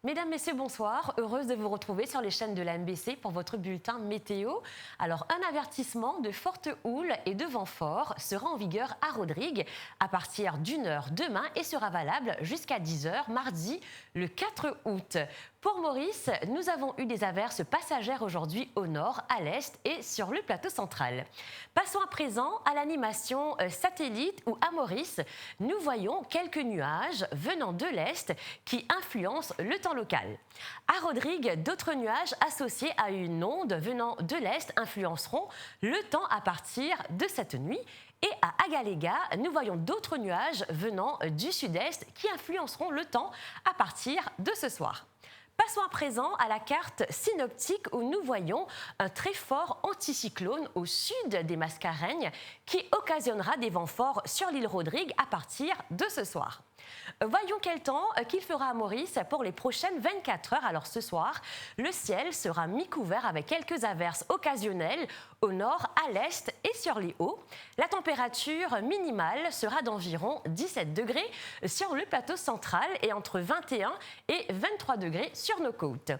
Mesdames, Messieurs, bonsoir. Heureuse de vous retrouver sur les chaînes de la MBC pour votre bulletin météo. Alors, un avertissement de forte houle et de vent fort sera en vigueur à Rodrigue à partir d'1h demain et sera valable jusqu'à 10h mardi le 4 août. Pour Maurice, nous avons eu des averses passagères aujourd'hui au nord, à l'est et sur le plateau central. Passons à présent à l'animation satellite où à Maurice, nous voyons quelques nuages venant de l'est qui influencent le temps local. À Rodrigue, d'autres nuages associés à une onde venant de l'est influenceront le temps à partir de cette nuit. Et à Agaléga, nous voyons d'autres nuages venant du sud-est qui influenceront le temps à partir de ce soir. Passons à présent à la carte synoptique où nous voyons un très fort anticyclone au sud des Mascareignes qui occasionnera des vents forts sur l'île Rodrigue à partir de ce soir. Voyons quel temps qu'il fera à Maurice pour les prochaines 24 heures. Alors ce soir, le ciel sera mi-couvert avec quelques averses occasionnelles au nord, à l'est et sur les hauts. La température minimale sera d'environ 17 degrés sur le plateau central et entre 21 et 23 degrés sur nos côtes.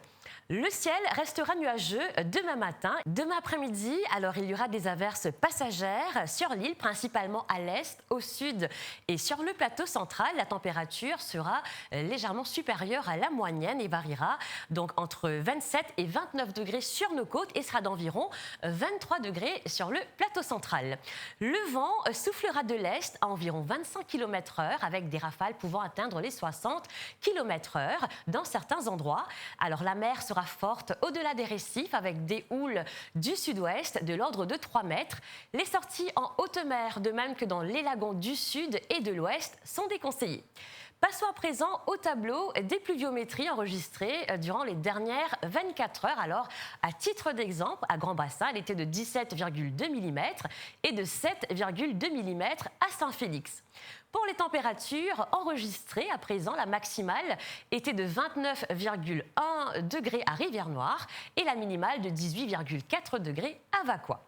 Le ciel restera nuageux demain matin. Demain après-midi, alors il y aura des averses passagères sur l'île, principalement à l'est, au sud et sur le plateau central. La température sera légèrement supérieure à la moyenne et variera donc entre 27 et 29 degrés sur nos côtes et sera d'environ 23 degrés sur le plateau central. Le vent soufflera de l'est à environ 25 km/h avec des rafales pouvant atteindre les 60 km/h dans certains endroits. Alors la mer sera forte au-delà des récifs avec des houles du sud-ouest de l'ordre de 3 mètres. Les sorties en haute mer, de même que dans les lagons du sud et de l'ouest, sont déconseillées. Passons à présent au tableau des pluviométries enregistrées durant les dernières 24 heures. Alors, à titre d'exemple, à Grand-Bassin, elle était de 17,2 mm et de 7,2 mm à Saint-Félix. Pour les températures enregistrées à présent, la maximale était de 29,1 degrés à Rivière-Noire et la minimale de 18,4 degrés à Vacquois.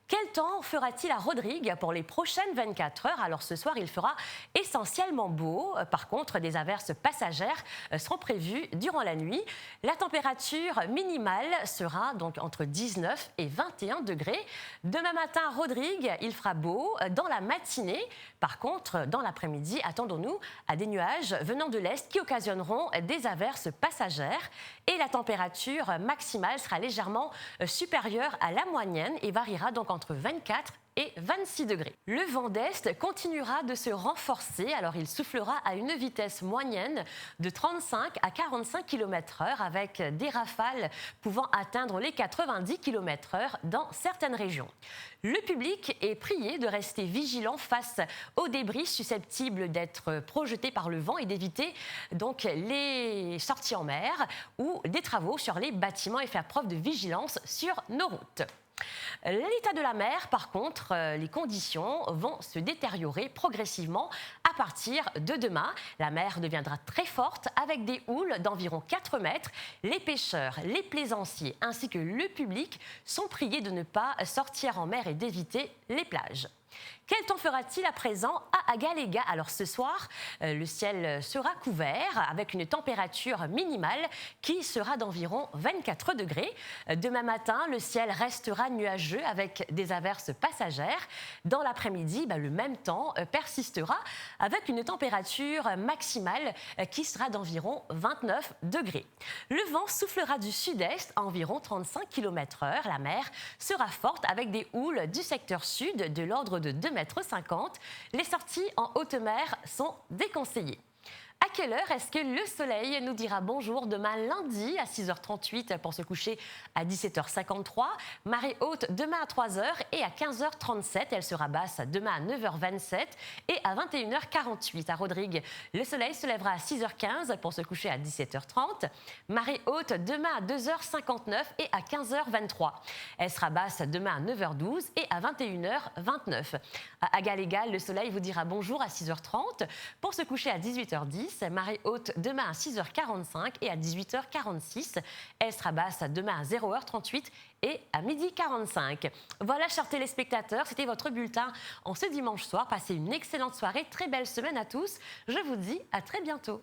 Quel temps fera-t-il à Rodrigue pour les prochaines 24 heures? Alors ce soir, il fera essentiellement beau. Par contre, des averses passagères seront prévues durant la nuit. La température minimale sera donc entre 19 et 21 degrés. Demain matin à Rodrigue, il fera beau dans la matinée. Par contre, dans l'après-midi, attendons-nous à des nuages venant de l'est qui occasionneront des averses passagères. Et la température maximale sera légèrement supérieure à la moyenne et variera donc entre 24 et 26 degrés. Le vent d'est continuera de se renforcer, alors il soufflera à une vitesse moyenne de 35 à 45 km/h avec des rafales pouvant atteindre les 90 km/h dans certaines régions. Le public est prié de rester vigilant face aux débris susceptibles d'être projetés par le vent et d'éviter donc les sorties en mer ou des travaux sur les bâtiments et faire preuve de vigilance sur nos routes. L'état de la mer, par contre, les conditions vont se détériorer progressivement à partir de demain. La mer deviendra très forte avec des houles d'environ 4 mètres. Les pêcheurs, les plaisanciers ainsi que le public sont priés de ne pas sortir en mer et d'éviter les plages. Quel temps fera-t-il à présent à Agaléga? Alors ce soir, le ciel sera couvert avec une température minimale qui sera d'environ 24 degrés. Demain matin, le ciel restera nuageux avec des averses passagères. Dans l'après-midi, le même temps persistera avec une température maximale qui sera d'environ 29 degrés. Le vent soufflera du sud-est à environ 35 km/h. La mer sera forte avec des houles du secteur sud de l'ordre de 2,50 m. Les sorties en haute mer sont déconseillées. À quelle heure est-ce que le soleil nous dira bonjour demain lundi à 6h38 pour se coucher à 17h53, marée haute demain à 3h et à 15h37, elle sera basse demain à 9h27 et à 21h48 à Rodrigue. Le soleil se lèvera à 6h15 pour se coucher à 17h30, marée haute demain à 2h59 et à 15h23. Elle sera basse demain à 9h12 et à 21h29. À Agaléga, le soleil vous dira bonjour à 6h30 pour se coucher à 18h10 10, marée haute demain à 6h45 et à 18h46. Elle sera basse demain à 0h38 et à 12h45. Voilà, chers téléspectateurs, c'était votre bulletin en ce dimanche soir. Passez une excellente soirée, très belle semaine à tous. Je vous dis à très bientôt.